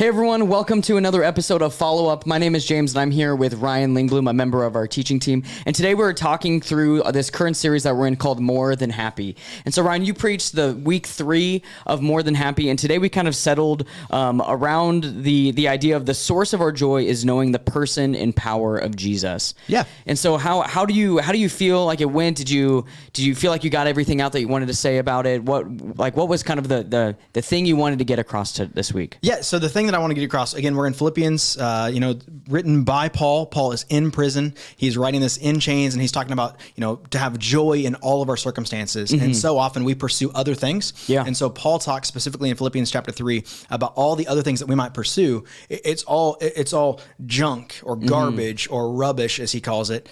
Hey everyone, welcome to another episode of Follow Up. My name is James and I'm here with Ryan Lingbloom, a member of our teaching team. And today we're talking through this current series that we're in called More Than Happy. And so Ryan, you preached the week 3 of More Than Happy, and today we kind of settled around the idea of the source of our joy is knowing the person and power of Jesus. Yeah. And so how do you feel like it went? Did you feel like you got everything out that you wanted to say about it? What was kind of the thing you wanted to get across to this week? Yeah, so the thing that I want to get across, again, we're in Philippians, written by Paul. Paul is in prison. He's writing this in chains, and he's talking about, to have joy in all of our circumstances. Mm-hmm. And so often we pursue other things. Yeah. And so Paul talks specifically in Philippians chapter 3 about all the other things that we might pursue. It's all junk or garbage or rubbish, as he calls it,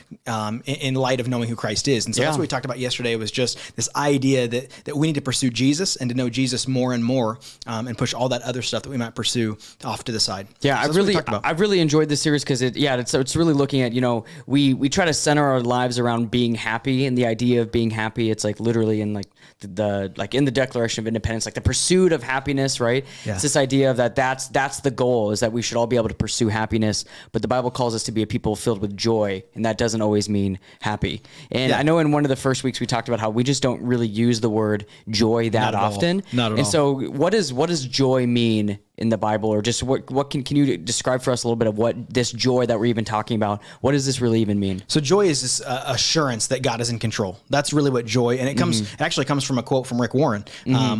in light of knowing who Christ is. And so that's what we talked about yesterday, was just this idea that we need to pursue Jesus and to know Jesus more and more, and push all that other stuff that we might pursue off to the side. Yeah, so I've really enjoyed this series because it's really looking at, we try to center our lives around being happy, and the idea of being happy, it's like literally in like in the Declaration of Independence, like the pursuit of happiness, right? Yeah. It's this idea of that's the goal, is that we should all be able to pursue happiness, but the Bible calls us to be a people filled with joy, and that doesn't always mean happy. And I know in one of the first weeks we talked about how we just don't really use the word joy that often. Not at all. And so what does joy mean in the Bible, or just what can you describe for us a little bit of what this joy that we're even talking about, what does this really even mean? So joy is this assurance that God is in control. That's really what joy, and it actually comes from a quote from Rick Warren,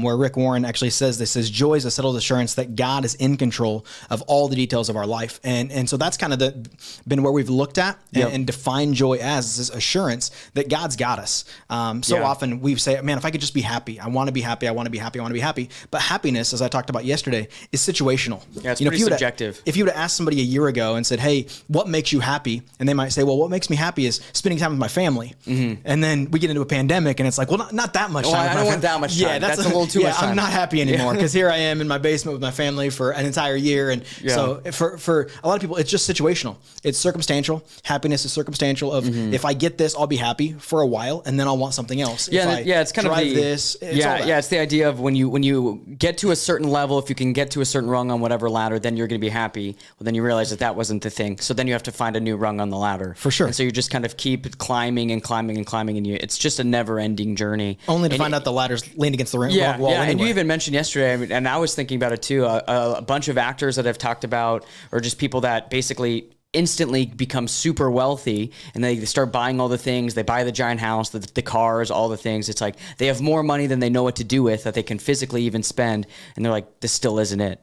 where Rick Warren actually says joy is a settled assurance that God is in control of all the details of our life. And so that's kind of been where we've looked at and defined joy as this assurance that God's got us. Often we say, man, if I could just be happy, I want to be happy, I want to be happy, I want to be happy. But happiness, as I talked about yesterday, is situational. Yeah, it's pretty subjective. If you would have asked somebody a year ago and said, hey, what makes you happy? And they might say, well, what makes me happy is spending time with my family. Mm-hmm. And then we get into a pandemic and it's like, well, not that much time. I don't want that much time. Yeah, that's a little too much time. I'm not happy anymore because here I am in my basement with my family for an entire year. And so for a lot of people, it's just situational. It's circumstantial. Happiness is circumstantial of if I get this, I'll be happy for a while and then I'll want something else. It's kind of this. It's the idea of when you get to a certain level, if you can get to a certain rung on whatever ladder, then you're going to be happy. Well, then you realize that wasn't the thing. So then you have to find a new rung on the ladder. For sure. And so you just kind of keep climbing and climbing and climbing, and it's just a never-ending journey. Only to find out the ladder's leaned against the wall anyway. And you even mentioned yesterday, and I was thinking about it too, a bunch of actors that I've talked about, or just people that basically instantly become super wealthy, and they start buying all the things. They buy the giant house, the cars, all the things. It's like they have more money than they know what to do with, that they can physically even spend, and they're like, this still isn't it.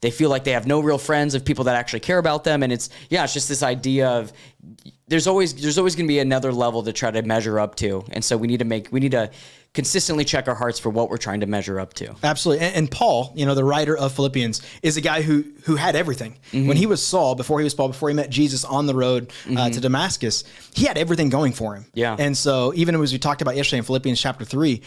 They feel like they have no real friends of people that actually care about them, and it's just this idea of there's always going to be another level to try to measure up to, and so we need to consistently check our hearts for what we're trying to measure up to. Absolutely. And Paul, the writer of Philippians, is a guy who had everything. Mm-hmm. When he was Saul, before he met Jesus on the road to Damascus, he had everything going for him. Yeah. And so even as we talked about yesterday in Philippians chapter 3,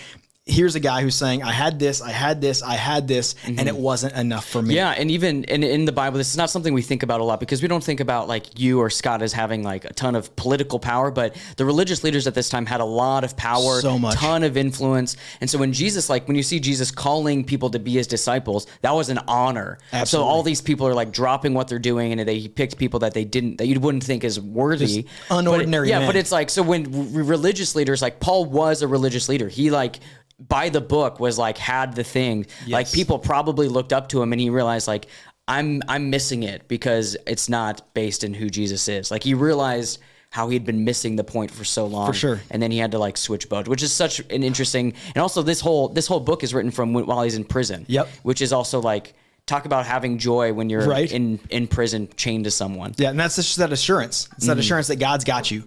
here's a guy who's saying, I had this, and it wasn't enough for me. Yeah, and even in the Bible, this is not something we think about a lot, because we don't think about like you or Scott as having like a ton of political power, but the religious leaders at this time had a lot of power, so much, ton of influence. And so when you see Jesus calling people to be his disciples, that was an honor. Absolutely. So all these people are like dropping what they're doing, and he picked people that you wouldn't think is worthy. Just unordinary men. But it's like, so when religious leaders, like Paul was a religious leader, he like, by the book was like, had the thing. Yes. Like people probably looked up to him, and he realized like, I'm missing it because it's not based in who Jesus is. Like he realized how he'd been missing the point for so long. For sure. And then he had to like switch boats, which is such an interesting, and also this whole book is written from while he's in prison. Yep. Which is also like, talk about having joy when you're in prison, chained to someone. Yeah, and that's just that assurance. It's that assurance that God's got you.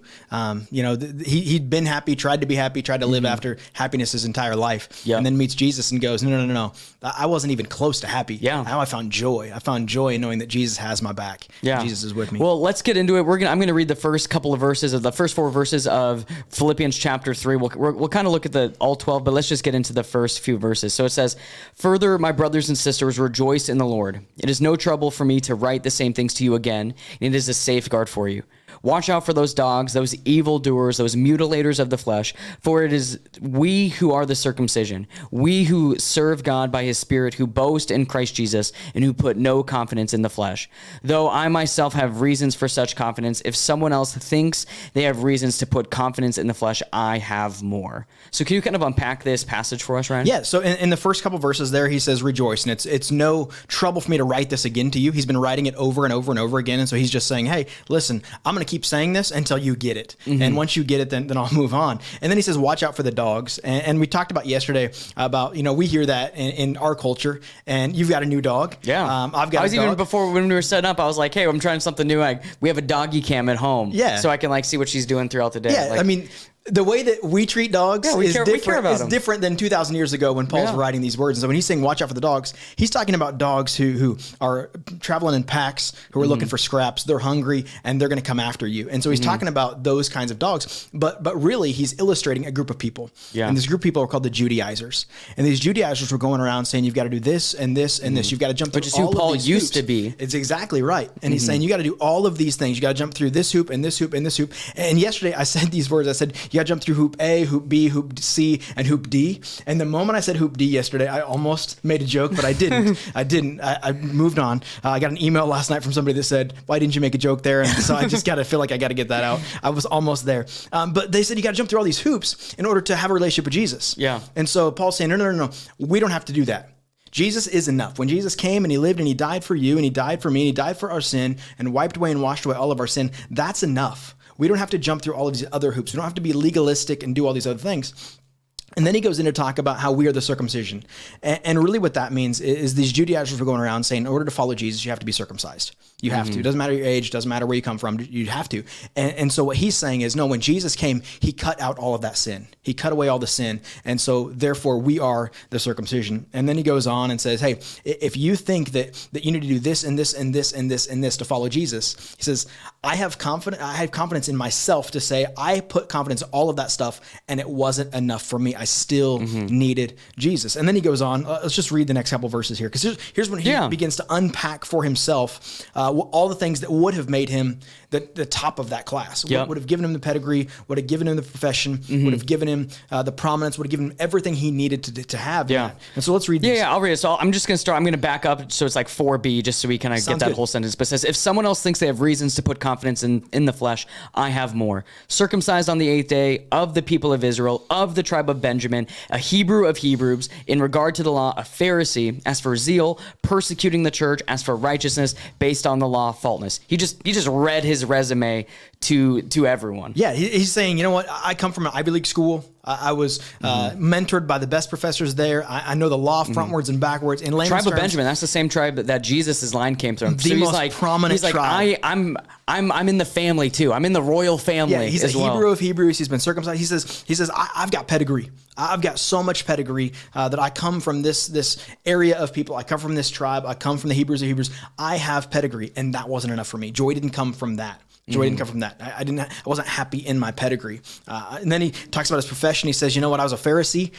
He'd been happy, tried to be happy, tried to live after happiness his entire life, and then meets Jesus and goes, no. I wasn't even close to happy. Yeah. Now I found joy. I found joy in knowing that Jesus has my back. Yeah. Jesus is with me. Well, let's get into it. I'm going to read the first couple of verses of the first 4 verses of Philippians chapter 3. We'll kind of look at all 12, but let's just get into the first few verses. So it says, "Further, my brothers and sisters, rejoice in the Lord. It is no trouble for me to write the same things to you again, and it is a safeguard for you. Watch out for those dogs, those evildoers, those mutilators of the flesh, for it is we who are the circumcision, we who serve God by his Spirit, who boast in Christ Jesus, and who put no confidence in the flesh. Though I myself have reasons for such confidence, if someone else thinks they have reasons to put confidence in the flesh, I have more. So can you kind of unpack this passage for us, Ryan? Yeah, so in the first couple verses there, he says, rejoice. And it's no trouble for me to write this again to you. He's been writing it over and over and over again. And so he's just saying, hey, listen, I'm going to keep saying this until you get it. And once you get it, then I'll move on. And then he says, watch out for the dogs. And we talked about yesterday about, we hear that in our culture, and you've got a new dog. Yeah. I've got a dog. Even before when we were setting up, I was like, hey, I'm trying something new. Like, we have a doggy cam at home. Yeah. So I can see what she's doing throughout the day. Yeah. Like, the way that we treat dogs is different than 2,000 years ago when Paul's writing these words. And so when he's saying watch out for the dogs, he's talking about dogs who are traveling in packs, who are looking for scraps. They're hungry and they're going to come after you. And so he's talking about those kinds of dogs. But really, he's illustrating a group of people. Yeah. And this group of people are called the Judaizers. And these Judaizers were going around saying you've got to do this and this and this. You've got to jump through all of these hoops. Which is who Paul used to be. It's exactly right. And he's saying you got to do all of these things. You got to jump through this hoop and this hoop and this hoop. And yesterday I said these words. I said, you got to jump through hoop A, hoop B, hoop C, and hoop D. And the moment I said hoop D yesterday, I almost made a joke, but I didn't. I moved on. I got an email last night from somebody that said, why didn't you make a joke there? And so I just got to feel like I got to get that out. I was almost there. But they said you got to jump through all these hoops in order to have a relationship with Jesus. Yeah. And so Paul's saying, no. We don't have to do that. Jesus is enough. When Jesus came and he lived and he died for you and he died for me and he died for our sin and wiped away and washed away all of our sin, that's enough. We don't have to jump through all of these other hoops. We don't have to be legalistic and do all these other things. And then he goes in to talk about how we are the circumcision. And really what that means is these Judaizers were going around saying, in order to follow Jesus, you have to be circumcised. You have to. It doesn't matter your age, doesn't matter where you come from, you have to. And so what he's saying is, no, when Jesus came, he cut out all of that sin. He cut away all the sin. And so therefore we are the circumcision. And then he goes on and says, hey, if you think that you need to do this and this and this and this and this to follow Jesus, he says, I have confidence in myself to say, I put confidence in all of that stuff and it wasn't enough for me. I still needed Jesus. And then he goes on, let's just read the next couple verses here. Because here's when he begins to unpack for himself all the things that would have made him the top of that class, would have given him the pedigree, would have given him the profession, would have given him the prominence, would have given him everything he needed to have. Yeah. And so let's read these. Yeah, I'll read it. So I'm just going to start. I'm going to back up. So it's like 4b, just so we kind of get that whole sentence. But it says, if someone else thinks they have reasons to put confidence in the flesh, I have more. Circumcised on the 8th day, of the people of Israel, of the tribe of Benjamin, a Hebrew of Hebrews, in regard to the law, a Pharisee, as for zeal, persecuting the church, as for righteousness, based on the law, faultless. He just read his resume to everyone. Yeah, he's saying, you know what? I come from an Ivy League school. I was mentored by the best professors there. I know the law frontwards and backwards. In tribe of Benjamin, that's the same tribe that Jesus' line came from. The most prominent tribe. I'm in the family too. I'm in the royal family. Yeah, he's a Hebrew of Hebrews. He's been circumcised. He says, I've got pedigree. I've got so much pedigree that I come from this area of people. I come from this tribe. I come from the Hebrews of Hebrews. I have pedigree, and that wasn't enough for me. Joy didn't come from that. Joy didn't come from that. I wasn't happy in my pedigree. And then he talks about his profession. He says, you know what? I was a Pharisee,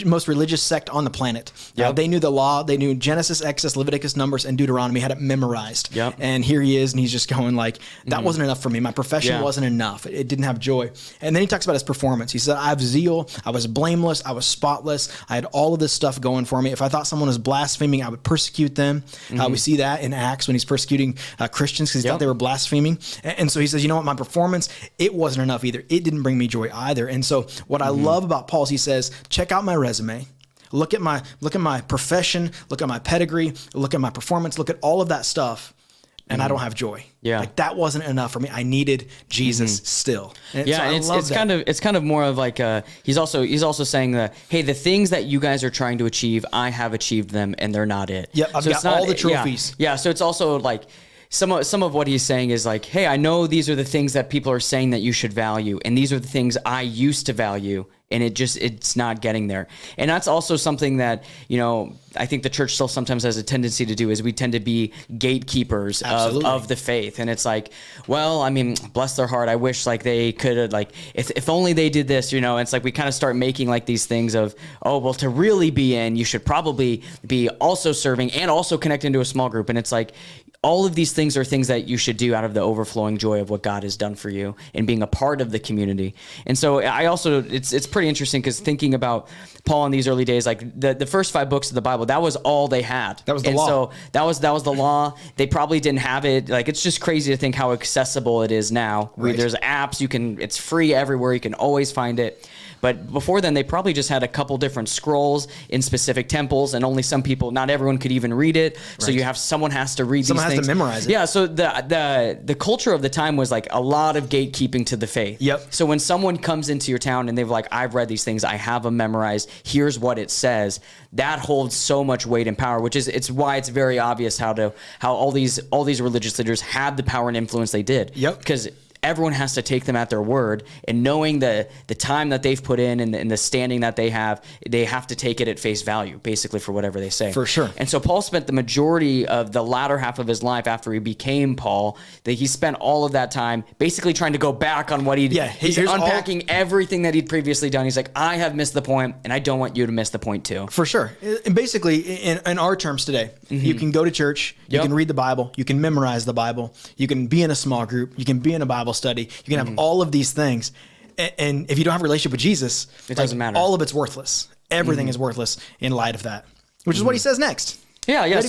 most religious sect on the planet. They knew the law. They knew Genesis, Exodus, Leviticus, Numbers, and Deuteronomy, had it memorized. And here he is, and he's just going like, that wasn't enough for me. My profession wasn't enough. It didn't have joy. And then he talks about his performance. He said, I have zeal. I was blameless. I was spotless. I had all of this stuff going for me. If I thought someone was blaspheming, I would persecute them. We see that in Acts when he's persecuting Christians because he thought they were blaspheming. And so he says, you know what, my performance, it wasn't enough either. It didn't bring me joy either. And so what I love about Paul is he says, check out my resume. Look at my profession, look at my pedigree, look at my performance, look at all of that stuff. And I don't have joy. Yeah, like that wasn't enough for me. I needed Jesus still. And it's kind of more of like he's also saying that, hey, the things that you guys are trying to achieve, I have achieved them, and they're not it. Yep, I've got all the trophies. Yeah, so it's also like. Some of what he's saying is like, hey, I know these are the things that people are saying that you should value, and these are the things I used to value, and it's not getting there. And that's also something that, I think the church still sometimes has a tendency to do, is we tend to be gatekeepers of the faith. And it's like, well, I mean, bless their heart. I wish like they could like, if only they did this, it's like we kind of start making like these things of, oh, well, to really be in, you should probably be also serving and also connecting to a small group. And it's like, all of these things are things that you should do out of the overflowing joy of what God has done for you and being a part of the community. And so I also, it's pretty interesting because thinking about Paul in these early days, like the first 5 books of the Bible, that was all they had. That was the law. So that was the law. They probably didn't have it. Like, it's just crazy to think how accessible it is now. Right. There's apps, it's free everywhere. You can always find it. But before then, they probably just had a couple different scrolls in specific temples, and only some people, not everyone could even read it. So you have someone has to read Someone these things. has to memorize it. Yeah. So the culture of the time was like a lot of gatekeeping to the faith. Yep. So when someone comes into your town and they've like, I've read these things, I have them memorized, here's what it says, that holds so much weight and power, which is it's why it's very obvious how all these religious leaders had the power and influence they did. Yep. Because everyone has to take them at their word, and knowing the time that they've put in and the standing that they have to take it at face value, basically, for whatever they say. For sure. And so Paul spent the majority of the latter half of his life after he became Paul, that he spent all of that time basically trying to go back on what he's unpacking everything that he'd previously done. He's like, I have missed the point, and I don't want you to miss the point too. For sure. And basically, in our terms today, you can go to church, you can read the Bible, you can memorize the Bible, you can be in a small group, you can be in a Bible study, you can have all of these things. And if you don't have a relationship with Jesus, it doesn't matter. All of it's worthless. Everything is worthless in light of that, which is what he says next. Yeah.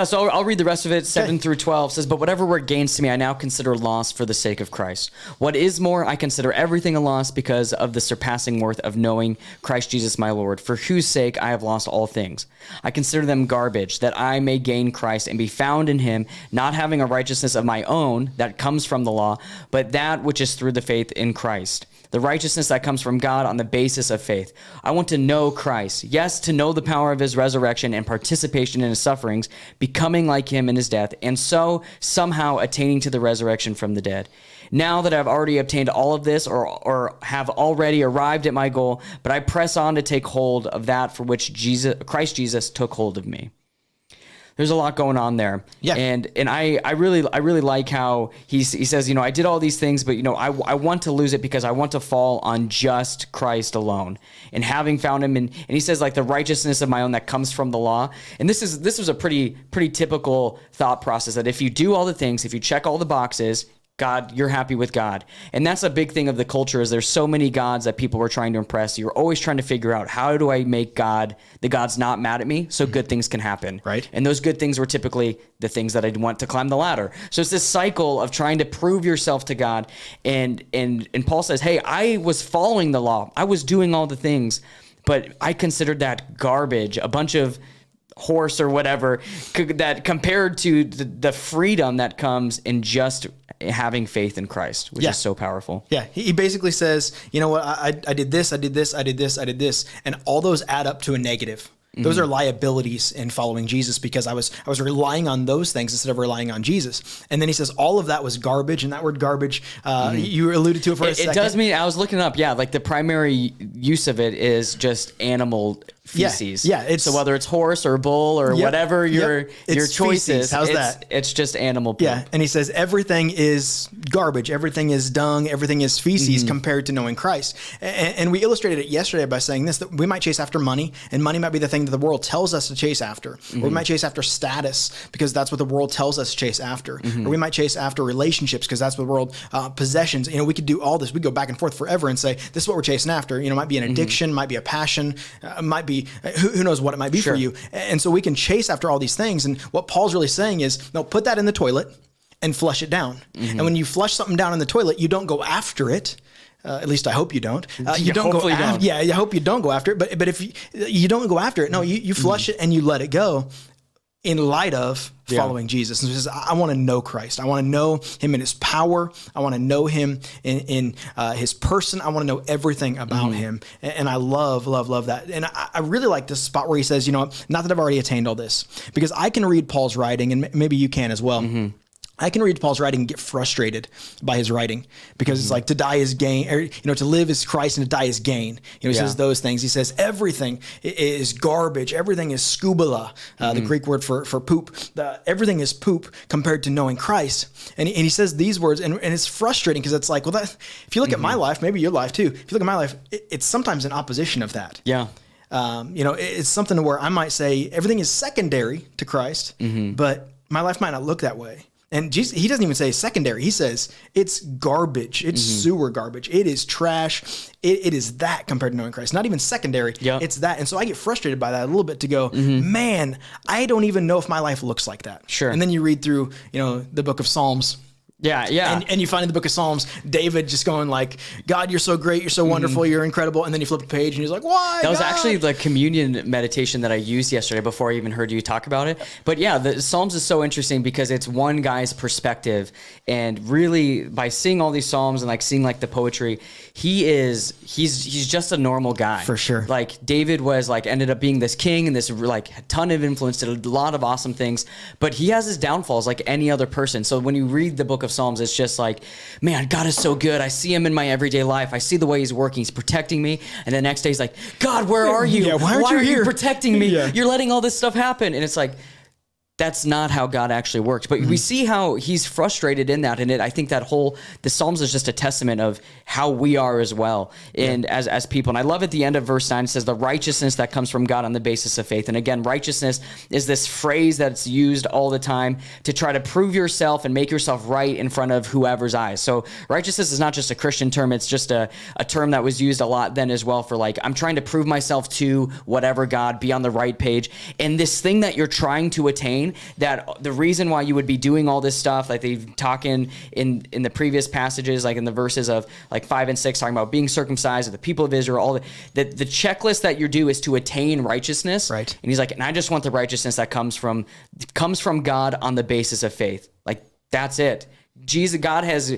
So I'll read the rest of it. 7 through 12 says, "But whatever were gains to me, I now consider loss for the sake of Christ. What is more, I consider everything a loss because of the surpassing worth of knowing Christ Jesus my Lord, for whose sake I have lost all things. I consider them garbage, that I may gain Christ and be found in him, not having a righteousness of my own that comes from the law, but that which is through the faith in Christ. The righteousness that comes from God on the basis of faith. I want to know Christ, yes, to know the power of his resurrection and participation in his sufferings, becoming like him in his death, and so somehow attaining to the resurrection from the dead. Now that I've already obtained all of this, or have already arrived at my goal, but I press on to take hold of that for which Christ Jesus took hold of me." There's a lot going on there. Yeah. And I really like how he says, I did all these things, but I want to lose it because I want to fall on just Christ alone. And having found him, and he says, like, the righteousness of my own that comes from the law. And this was a pretty typical thought process, that if you do all the things, if you check all the boxes, God, you're happy with God. And that's a big thing of the culture, is there's so many gods that people are trying to impress. You're always trying to figure out, how do I make the God's not mad at me so good things can happen? Right. And those good things were typically the things that I'd want to climb the ladder. So it's this cycle of trying to prove yourself to God. And Paul says, hey, I was following the law. I was doing all the things, but I considered that garbage, a bunch of horse or whatever, that compared to the freedom that comes in just having faith in Christ, which is so powerful. Yeah. He basically says, you know what, I did this, I did this, I did this, I did this, and all those add up to a negative. Those are liabilities in following Jesus, because I was relying on those things instead of relying on Jesus. And then he says all of that was garbage, and that word garbage, you alluded to it for a second. It does mean, I was looking up, like the primary use of it is just animal feces. Yeah. So whether it's horse or bull or whatever your choice feces. is, How's that? It's just animal poop. Yeah. And he says everything is garbage. Everything is dung. Everything is feces compared to knowing Christ. And we illustrated it yesterday by saying this, that we might chase after money, and money might be the thing that the world tells us to chase after. Or we might chase after status because that's what the world tells us to chase after. Or we might chase after relationships because that's what the world, possessions. We could do all this. We go back and forth forever and say, this is what we're chasing after. It might be an addiction, might be a passion, might be, who knows what it might be for you. And so we can chase after all these things. And what Paul's really saying is, no, put that in the toilet and flush it down. And when you flush something down in the toilet, you don't go after it. At least I hope you don't. You don't go after. Yeah, I hope you don't go after it. But if you don't go after it, no, you flush it and you let it go in light of following Jesus. And so he says, I want to know Christ. I want to know him in his power. I want to know him in his person. I want to know everything about him. And I love that. And I really like this spot where he says, not that I've already attained all this, because I can read Paul's writing, and maybe you can as well. I can read Paul's writing and get frustrated by his writing, because it's like, to die is gain, or, to live is Christ and to die is gain. He says those things. He says everything is garbage. Everything is skubala, the Greek word for poop. Everything is poop compared to knowing Christ. And he says these words, and it's frustrating, because it's like, well, if you look at my life, maybe your life too, if you look at my life, it's sometimes in opposition of that. Yeah. It's something where I might say everything is secondary to Christ, but my life might not look that way. And Jesus, he doesn't even say secondary. He says it's garbage. It's sewer garbage. It is trash. It is that compared to knowing Christ. Not even secondary. Yep. It's that. And so I get frustrated by that a little bit to go, man, I don't even know if my life looks like that. Sure. And then you read through, the book of Psalms. Yeah. And you find in the book of Psalms, David just going like, God, you're so great. You're so wonderful. You're incredible. And then you flip the page and he's like, why? That was God? actually the communion meditation that I used yesterday before I even heard you talk about it. But yeah, the Psalms is so interesting because it's one guy's perspective. And really by seeing all these Psalms and like seeing like the poetry, he's just a normal guy. For sure. Like David was like, ended up being this king and this like ton of influence, did a lot of awesome things, but he has his downfalls like any other person. So when you read the book of Psalms, it's just like, man, God is so good. I see him in my everyday life. I see the way he's working. He's protecting me. And the next day he's like, God, where are you? Yeah, why are you you protecting me? Yeah. You're letting all this stuff happen. And it's like, that's not how God actually works. But we see how he's frustrated in that. And I think the Psalms is just a testament of how we are as well and as people. And I love at the end of verse 9, it says the righteousness that comes from God on the basis of faith. And again, righteousness is this phrase that's used all the time to try to prove yourself and make yourself right in front of whoever's eyes. So righteousness is not just a Christian term. It's just a term that was used a lot then as well for like, I'm trying to prove myself to whatever God, be on the right page. And this thing that you're trying to attain, that the reason why you would be doing all this stuff, like they talk in the previous passages, like in the verses of like 5 and 6, talking about being circumcised of the people of Israel, all the checklist that you do is to attain righteousness. Right. And he's like, and I just want the righteousness that comes from God on the basis of faith. Like that's it. God has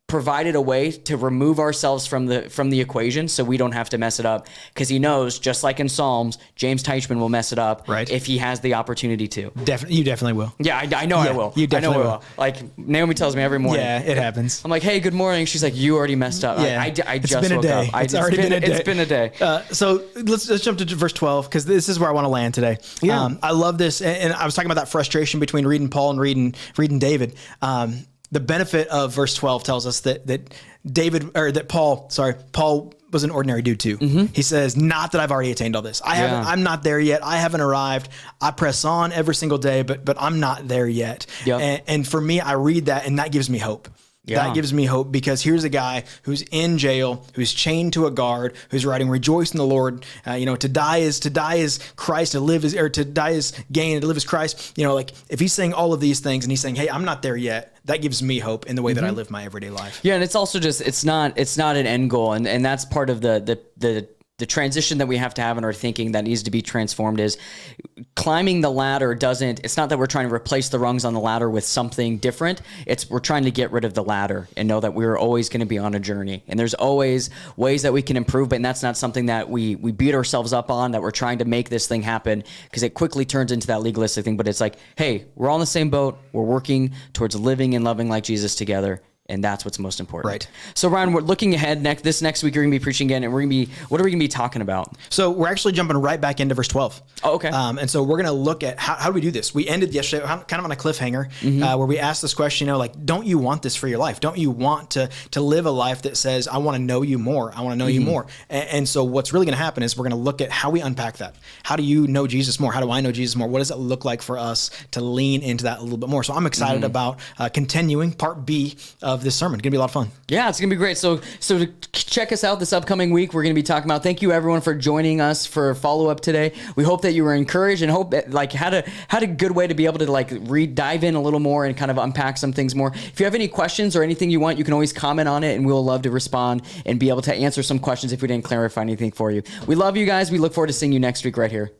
provided a way to remove ourselves from the equation so we don't have to mess it up, because he knows, just like in Psalms, James Teutschmann will mess it up if he has the opportunity to. You definitely will. Yeah, I know I will. You definitely will. Like Naomi tells me every morning. Yeah, it happens. I'm like, hey, good morning. She's like, you already messed up. Yeah. I it's just been a woke day. up. It's already been a day. It's been a day. So let's jump to verse 12, because this is where I want to land today. Yeah. I love this. And I was talking about that frustration between reading Paul and reading David. The benefit of verse 12 tells us that Paul was an ordinary dude too. He says, not that I've already attained all this. I'm not there yet. I haven't arrived. I press on every single day, but I'm not there yet. Yep. And for me, I read that and that gives me hope. Yeah. That gives me hope, because here's a guy who's in jail, who's chained to a guard, who's writing, "Rejoice in the Lord." To die is Christ, to die is gain, and to live is Christ. Like if he's saying all of these things and he's saying, "Hey, I'm not there yet," that gives me hope in the way that I live my everyday life. Yeah, and it's also just it's not an end goal, and that's part of the transition that we have to have in our thinking that needs to be transformed. Is climbing the ladder it's not that we're trying to replace the rungs on the ladder with something different. We're trying to get rid of the ladder and know that we're always going to be on a journey, and there's always ways that we can improve, but that's not something that we beat ourselves up on, that we're trying to make this thing happen, because it quickly turns into that legalistic thing. But it's like, hey, we're all in the same boat. We're working towards living and loving like Jesus together. And that's what's most important. Right. So Ryan, we're looking ahead. This next week, you're going to be preaching again, and what are we going to be talking about? So we're actually jumping right back into verse 12. Oh, okay. And so we're going to look at how do we do this? We ended yesterday kind of on a cliffhanger, where we asked this question, don't you want this for your life? Don't you want to live a life that says, I want to know you more. I want to know you more. And so what's really going to happen is we're going to look at how we unpack that. How do you know Jesus more? How do I know Jesus more? What does it look like for us to lean into that a little bit more? So I'm excited about continuing part B of this sermon. It's going to be a lot of fun. Yeah, it's going to be great. So to check us out this upcoming week, we're going to be talking about, thank you everyone for joining us for follow-up today. We hope that you were encouraged and hope that had a good way to be able to dive in a little more and kind of unpack some things more. If you have any questions or anything you want, you can always comment on it, and we'll love to respond and be able to answer some questions if we didn't clarify anything for you. We love you guys. We look forward to seeing you next week right here.